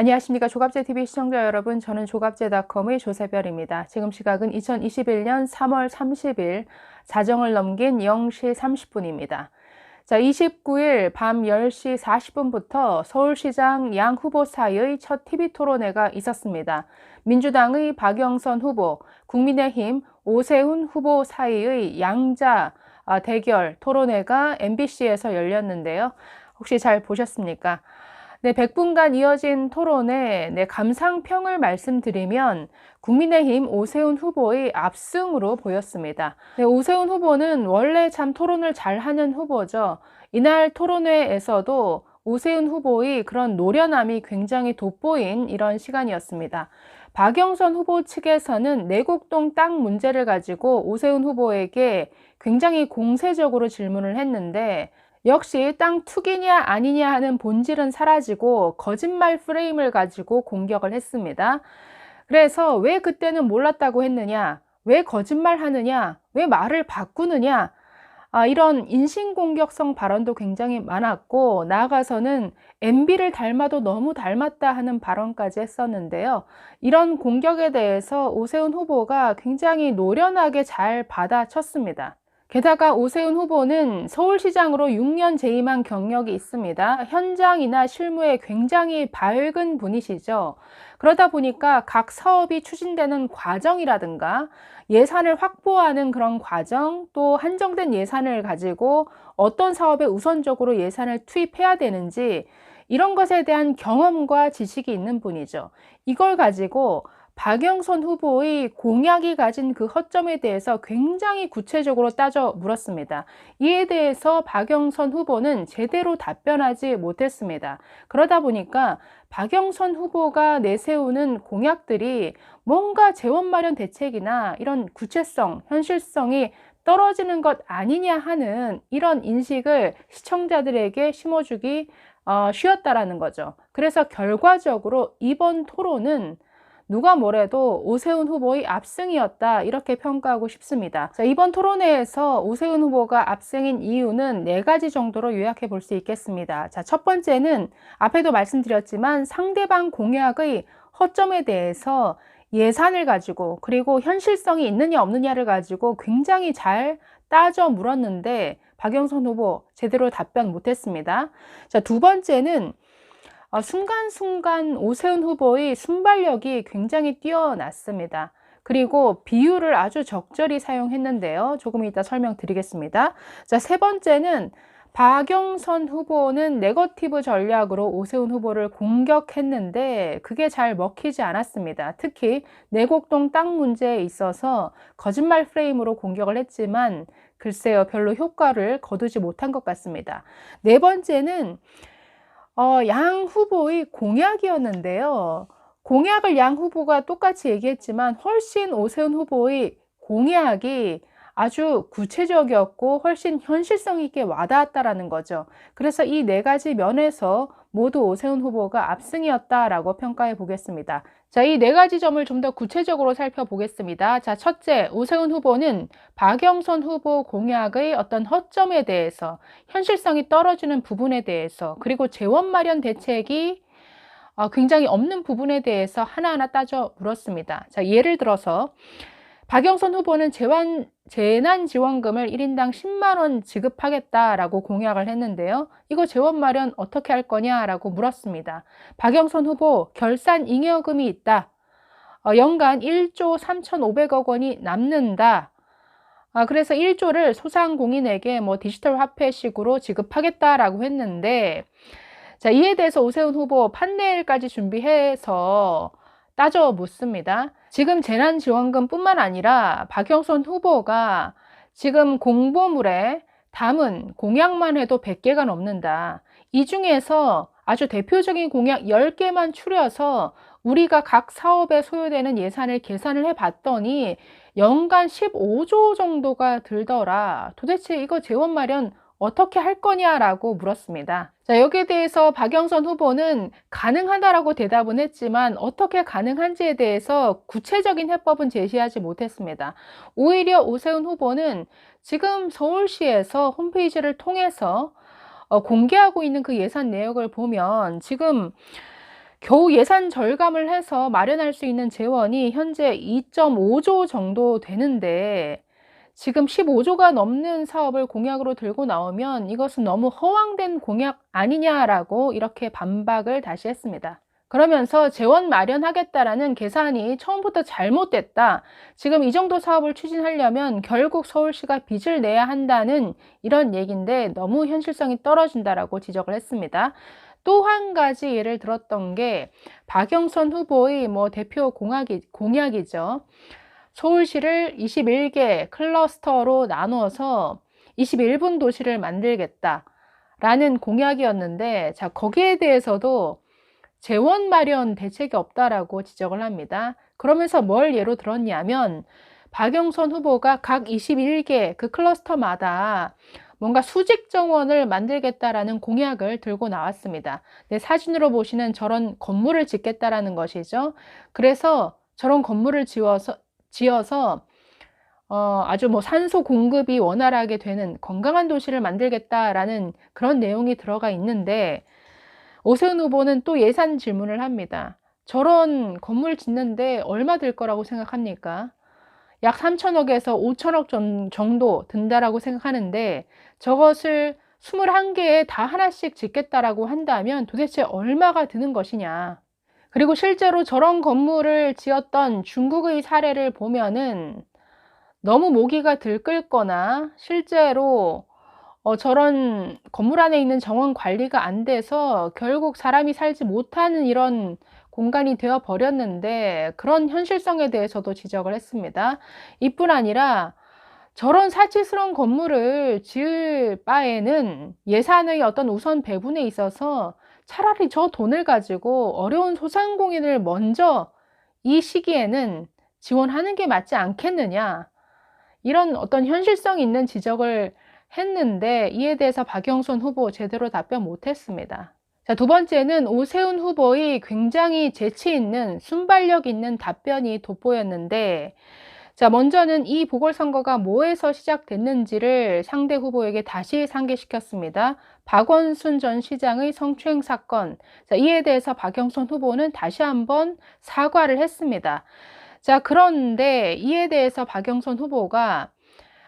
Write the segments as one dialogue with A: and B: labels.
A: 안녕하십니까. 조갑제TV 시청자 여러분, 저는 조갑제닷컴의 조세별입니다. 지금 시각은 2021년 3월 30일 자정을 넘긴 0시 30분입니다. 자, 29일 밤 10시 40분부터 서울시장 양 후보 사이의 첫 TV 토론회가 있었습니다. 민주당의 박영선 후보, 국민의힘 오세훈 후보 사이의 양자 대결 토론회가 MBC에서 열렸는데요. 혹시 잘 보셨습니까? 네, 100분간 이어진 토론에 감상평을 말씀드리면 국민의힘 오세훈 후보의 압승으로 보였습니다. 네, 오세훈 후보는 원래 참 토론을 잘하는 후보죠. 이날 토론회에서도 오세훈 후보의 그런 노련함이 굉장히 돋보인 이런 시간이었습니다. 박영선 후보 측에서는 내곡동 땅 문제를 가지고 오세훈 후보에게 굉장히 공세적으로 질문을 했는데 역시 땅 투기냐 아니냐 하는 본질은 사라지고 거짓말 프레임을 가지고 공격을 했습니다. 그래서 왜 그때는 몰랐다고 했느냐, 왜 거짓말 하느냐, 왜 말을 바꾸느냐, 이런 인신공격성 발언도 굉장히 많았고, 나아가서는 MB를 닮아도 너무 닮았다 하는 발언까지 했었는데요. 이런 공격에 대해서 오세훈 후보가 굉장히 노련하게 잘 받아쳤습니다. 게다가 오세훈 후보는 서울시장으로 6년 재임한 경력이 있습니다. 현장이나 실무에 굉장히 밝은 분이시죠. 그러다 보니까 각 사업이 추진되는 과정이라든가 예산을 확보하는 그런 과정, 또 한정된 예산을 가지고 어떤 사업에 우선적으로 예산을 투입해야 되는지 이런 것에 대한 경험과 지식이 있는 분이죠. 이걸 가지고 박영선 후보의 공약이 가진 그 허점에 대해서 굉장히 구체적으로 따져 물었습니다. 이에 대해서 박영선 후보는 제대로 답변하지 못했습니다. 그러다 보니까 박영선 후보가 내세우는 공약들이 뭔가 재원 마련 대책이나 이런 구체성, 현실성이 떨어지는 것 아니냐 하는 이런 인식을 시청자들에게 심어주기 쉬웠다라는 거죠. 그래서 결과적으로 이번 토론은 누가 뭐래도 오세훈 후보의 압승이었다, 이렇게 평가하고 싶습니다. 자, 이번 토론회에서 오세훈 후보가 압승인 이유는 4가지 정도로 요약해 볼 수 있겠습니다. 자, 첫 번째는 앞에도 말씀드렸지만 상대방 공약의 허점에 대해서 예산을 가지고 그리고 현실성이 있느냐 없느냐를 가지고 굉장히 잘 따져 물었는데 박영선 후보 제대로 답변 못했습니다. 자, 두 번째는 순간순간 오세훈 후보의 순발력이 굉장히 뛰어났습니다. 그리고 비유를 아주 적절히 사용했는데요. 조금 이따 설명드리겠습니다. 자, 세 번째는 박영선 후보는 네거티브 전략으로 오세훈 후보를 공격했는데 그게 잘 먹히지 않았습니다. 특히 내곡동 땅 문제에 있어서 거짓말 프레임으로 공격을 했지만 글쎄요, 별로 효과를 거두지 못한 것 같습니다. 네 번째는 양 후보의 공약이었는데요. 공약을 양 후보가 똑같이 얘기했지만 훨씬 오세훈 후보의 공약이 아주 구체적이었고 훨씬 현실성 있게 와닿았다라는 거죠. 그래서 이 4가지 면에서 모두 오세훈 후보가 압승이었다라고 평가해 보겠습니다. 자, 이 4가지 점을 좀 더 구체적으로 살펴보겠습니다. 자, 첫째, 오세훈 후보는 박영선 후보 공약의 어떤 허점에 대해서, 현실성이 떨어지는 부분에 대해서, 그리고 재원 마련 대책이 굉장히 없는 부분에 대해서 하나하나 따져 물었습니다. 자, 예를 들어서 박영선 후보는 재난지원금을 1인당 10만 원 지급하겠다라고 공약을 했는데요. 이거 재원 마련 어떻게 할 거냐라고 물었습니다. 박영선 후보 결산 잉여금이 있다. 연간 1조 3,500억 원이 남는다. 그래서 1조를 소상공인에게 디지털 화폐식으로 지급하겠다라고 했는데, 자, 이에 대해서 오세훈 후보 판넬까지 준비해서 따져 묻습니다. 지금 재난지원금뿐만 아니라 박영선 후보가 지금 공보물에 담은 공약만 해도 100개가 넘는다. 이 중에서 아주 대표적인 공약 10개만 추려서 우리가 각 사업에 소요되는 예산을 계산을 해봤더니 연간 15조 정도가 들더라. 도대체 이거 재원 마련 어떻게 할 거냐라고 물었습니다. 자, 여기에 대해서 박영선 후보는 가능하다라고 대답은 했지만 어떻게 가능한지에 대해서 구체적인 해법은 제시하지 못했습니다. 오히려 오세훈 후보는 지금 서울시에서 홈페이지를 통해서 공개하고 있는 그 예산 내역을 보면 지금 겨우 예산 절감을 해서 마련할 수 있는 재원이 현재 2.5조 정도 되는데 지금 15조가 넘는 사업을 공약으로 들고 나오면 이것은 너무 허황된 공약 아니냐라고 이렇게 반박을 다시 했습니다. 그러면서 재원 마련하겠다라는 계산이 처음부터 잘못됐다. 지금 이 정도 사업을 추진하려면 결국 서울시가 빚을 내야 한다는 이런 얘기인데 너무 현실성이 떨어진다라고 지적을 했습니다. 또 한 가지 예를 들었던 게 박영선 후보의 대표 공약이죠. 서울시를 21개 클러스터로 나누어서 21분 도시를 만들겠다라는 공약이었는데, 자, 거기에 대해서도 재원 마련 대책이 없다라고 지적을 합니다. 그러면서 뭘 예로 들었냐면 박영선 후보가 각 21개 그 클러스터마다 뭔가 수직 정원을 만들겠다라는 공약을 들고 나왔습니다. 네, 사진으로 보시는 저런 건물을 짓겠다라는 것이죠. 그래서 저런 건물을 지어서 아주 산소 공급이 원활하게 되는 건강한 도시를 만들겠다라는 그런 내용이 들어가 있는데, 오세훈 후보는 또 예산 질문을 합니다. 저런 건물 짓는데 얼마 들 거라고 생각합니까? 약 3천억에서 5천억 정도 든다라고 생각하는데 저것을 21개에 다 하나씩 짓겠다라고 한다면 도대체 얼마가 드는 것이냐. 그리고 실제로 저런 건물을 지었던 중국의 사례를 보면은 너무 모기가 들끓거나 실제로 저런 건물 안에 있는 정원 관리가 안 돼서 결국 사람이 살지 못하는 이런 공간이 되어 버렸는데 그런 현실성에 대해서도 지적을 했습니다. 이뿐 아니라 저런 사치스러운 건물을 지을 바에는 예산의 어떤 우선 배분에 있어서 차라리 저 돈을 가지고 어려운 소상공인을 먼저 이 시기에는 지원하는 게 맞지 않겠느냐. 이런 어떤 현실성 있는 지적을 했는데 이에 대해서 박영선 후보 제대로 답변 못했습니다. 자, 두 번째는 오세훈 후보의 굉장히 재치 있는 순발력 있는 답변이 돋보였는데, 자, 먼저는 이 보궐선거가 뭐에서 시작됐는지를 상대 후보에게 다시 상기시켰습니다. 박원순 전 시장의 성추행 사건. 자, 이에 대해서 박영선 후보는 다시 한번 사과를 했습니다. 자, 그런데 이에 대해서 박영선 후보가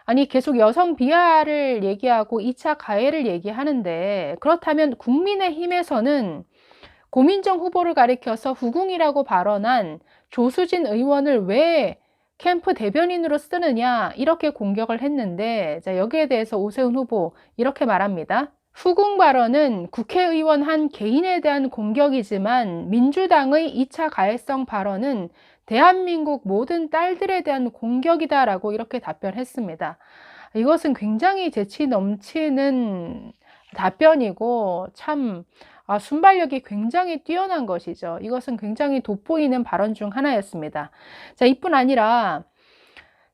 A: 아니 계속 여성 비하를 얘기하고 2차 가해를 얘기하는데 그렇다면 국민의힘에서는 고민정 후보를 가리켜서 후궁이라고 발언한 조수진 의원을 왜 캠프 대변인으로 쓰느냐 이렇게 공격을 했는데, 자, 여기에 대해서 오세훈 후보 이렇게 말합니다. 후궁 발언은 국회의원 한 개인에 대한 공격이지만 민주당의 2차 가해성 발언은 대한민국 모든 딸들에 대한 공격이다라고 이렇게 답변했습니다. 이것은 굉장히 재치 넘치는 답변이고 참 순발력이 굉장히 뛰어난 것이죠. 이것은 굉장히 돋보이는 발언 중 하나였습니다. 자, 이뿐 아니라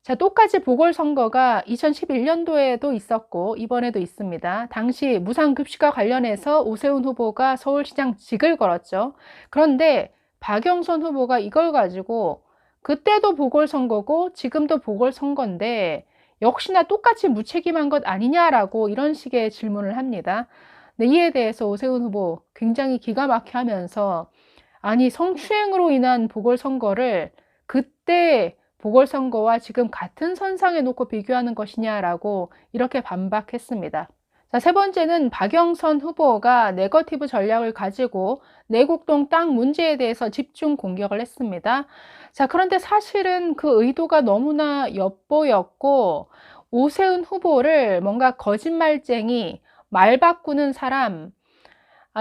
A: 자, 똑같이 보궐선거가 2011년도에도 있었고 이번에도 있습니다. 당시 무상급식과 관련해서 오세훈 후보가 서울시장직을 걸었죠. 그런데 박영선 후보가 이걸 가지고 그때도 보궐선거고 지금도 보궐선거인데 역시나 똑같이 무책임한 것 아니냐라고 이런 식의 질문을 합니다. 네, 이에 대해서 오세훈 후보 굉장히 기가 막혀 하면서 아니 성추행으로 인한 보궐선거를 그때 보궐선거와 지금 같은 선상에 놓고 비교하는 것이냐라고 이렇게 반박했습니다. 자, 세 번째는 박영선 후보가 네거티브 전략을 가지고 내곡동 땅 문제에 대해서 집중 공격을 했습니다. 자, 그런데 사실은 그 의도가 너무나 엿보였고 오세훈 후보를 뭔가 거짓말쟁이, 말 바꾸는 사람,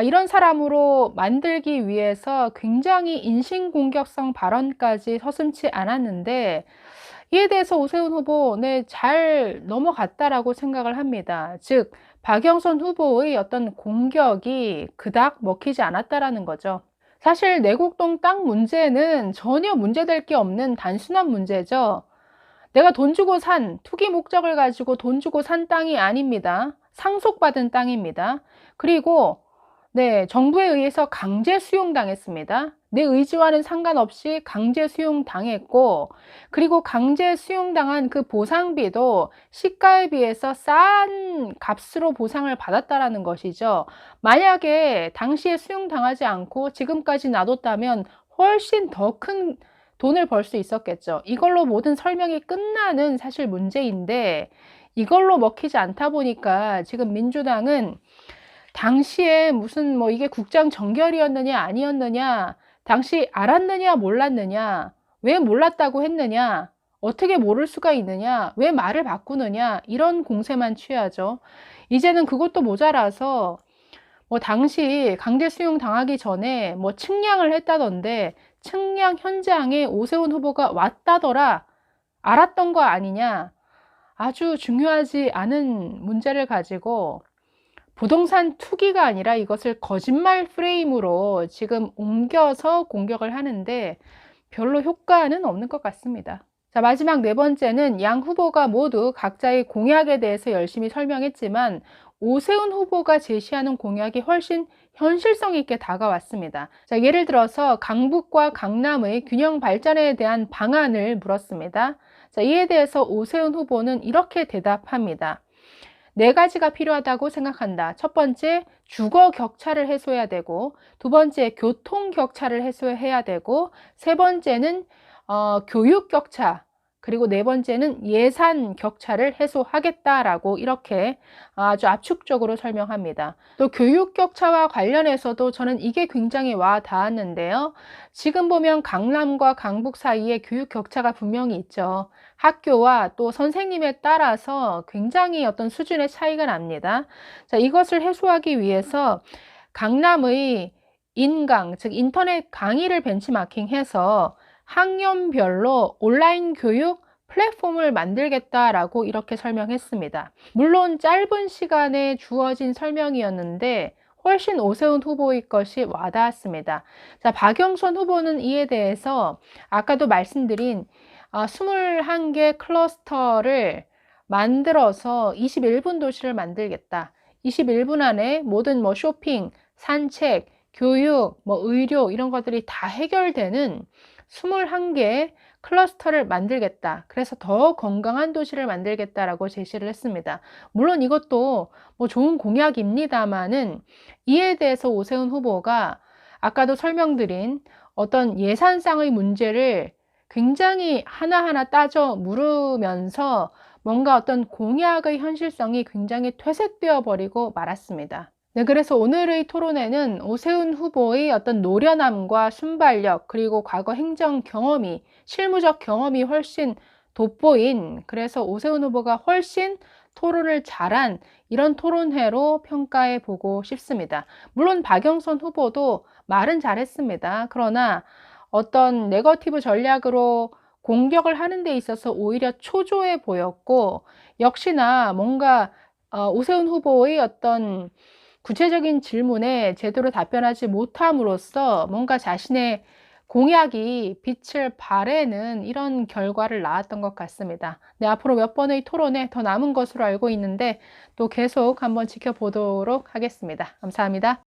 A: 이런 사람으로 만들기 위해서 굉장히 인신공격성 발언까지 서슴지 않았는데 이에 대해서 오세훈 후보 잘 넘어갔다라고 생각을 합니다. 즉 박영선 후보의 어떤 공격이 그닥 먹히지 않았다라는 거죠. 사실 내곡동 땅 문제는 전혀 문제될 게 없는 단순한 문제죠. 내가 돈 주고 산, 투기 목적을 가지고 돈 주고 산 땅이 아닙니다. 상속받은 땅입니다. 그리고 정부에 의해서 강제 수용당했습니다. 내 의지와는 상관없이 강제 수용당했고, 그리고 강제 수용당한 그 보상비도 시가에 비해서 싼 값으로 보상을 받았다라는 것이죠. 만약에 당시에 수용당하지 않고 지금까지 놔뒀다면 훨씬 더 큰 돈을 벌 수 있었겠죠. 이걸로 모든 설명이 끝나는 사실 문제인데, 이걸로 먹히지 않다 보니까 지금 민주당은 당시에 무슨 뭐 이게 국장 정결이었느냐 아니었느냐, 당시 알았느냐 몰랐느냐, 왜 몰랐다고 했느냐, 어떻게 모를 수가 있느냐, 왜 말을 바꾸느냐, 이런 공세만 취하죠. 이제는 그것도 모자라서 뭐 당시 강제 수용 당하기 전에 뭐 측량을 했다던데, 측량 현장에 오세훈 후보가 왔다더라, 알았던 거 아니냐, 아주 중요하지 않은 문제를 가지고 부동산 투기가 아니라 이것을 거짓말 프레임으로 지금 옮겨서 공격을 하는데 별로 효과는 없는 것 같습니다. 자, 마지막 네 번째는 양 후보가 모두 각자의 공약에 대해서 열심히 설명했지만 오세훈 후보가 제시하는 공약이 훨씬 현실성 있게 다가왔습니다. 자, 예를 들어서 강북과 강남의 균형 발전에 대한 방안을 물었습니다. 자, 이에 대해서 오세훈 후보는 이렇게 대답합니다. 네 가지가 필요하다고 생각한다. 첫 번째, 주거 격차를 해소해야 되고, 두 번째, 교통 격차를 해소해야 되고, 세 번째는 교육 격차, 그리고 네 번째는 예산 격차를 해소하겠다라고 이렇게 아주 압축적으로 설명합니다. 또 교육 격차와 관련해서도 저는 이게 굉장히 와 닿았는데요. 지금 보면 강남과 강북 사이에 교육 격차가 분명히 있죠. 학교와 또 선생님에 따라서 굉장히 어떤 수준의 차이가 납니다. 자, 이것을 해소하기 위해서 강남의 인강, 즉 인터넷 강의를 벤치마킹해서 학년별로 온라인 교육 플랫폼을 만들겠다라고 이렇게 설명했습니다. 물론 짧은 시간에 주어진 설명이었는데 훨씬 오세훈 후보의 것이 와닿았습니다. 자, 박영선 후보는 이에 대해서 아까도 말씀드린 21개 클러스터를 만들어서 21분 도시를 만들겠다. 21분 안에 모든 뭐 쇼핑, 산책, 교육, 뭐 의료 이런 것들이 다 해결되는 21개 클러스터를 만들겠다. 그래서 더 건강한 도시를 만들겠다라고 제시를 했습니다. 물론 이것도 뭐 좋은 공약입니다만은 이에 대해서 오세훈 후보가 아까도 설명드린 어떤 예산상의 문제를 굉장히 하나하나 따져 물으면서 뭔가 어떤 공약의 현실성이 굉장히 퇴색되어 버리고 말았습니다. 네, 그래서 오늘의 토론회는 오세훈 후보의 어떤 노련함과 순발력, 그리고 과거 행정 경험이, 실무적 경험이 훨씬 돋보인, 그래서 오세훈 후보가 훨씬 토론을 잘한 이런 토론회로 평가해 보고 싶습니다. 물론 박영선 후보도 말은 잘했습니다. 그러나 어떤 네거티브 전략으로 공격을 하는 데 있어서 오히려 초조해 보였고, 역시나 뭔가 오세훈 후보의 어떤 구체적인 질문에 제대로 답변하지 못함으로써 뭔가 자신의 공약이 빛을 발하는 이런 결과를 낳았던 것 같습니다. 네, 앞으로 몇 번의 토론에 더 남은 것으로 알고 있는데 또 계속 한번 지켜보도록 하겠습니다. 감사합니다.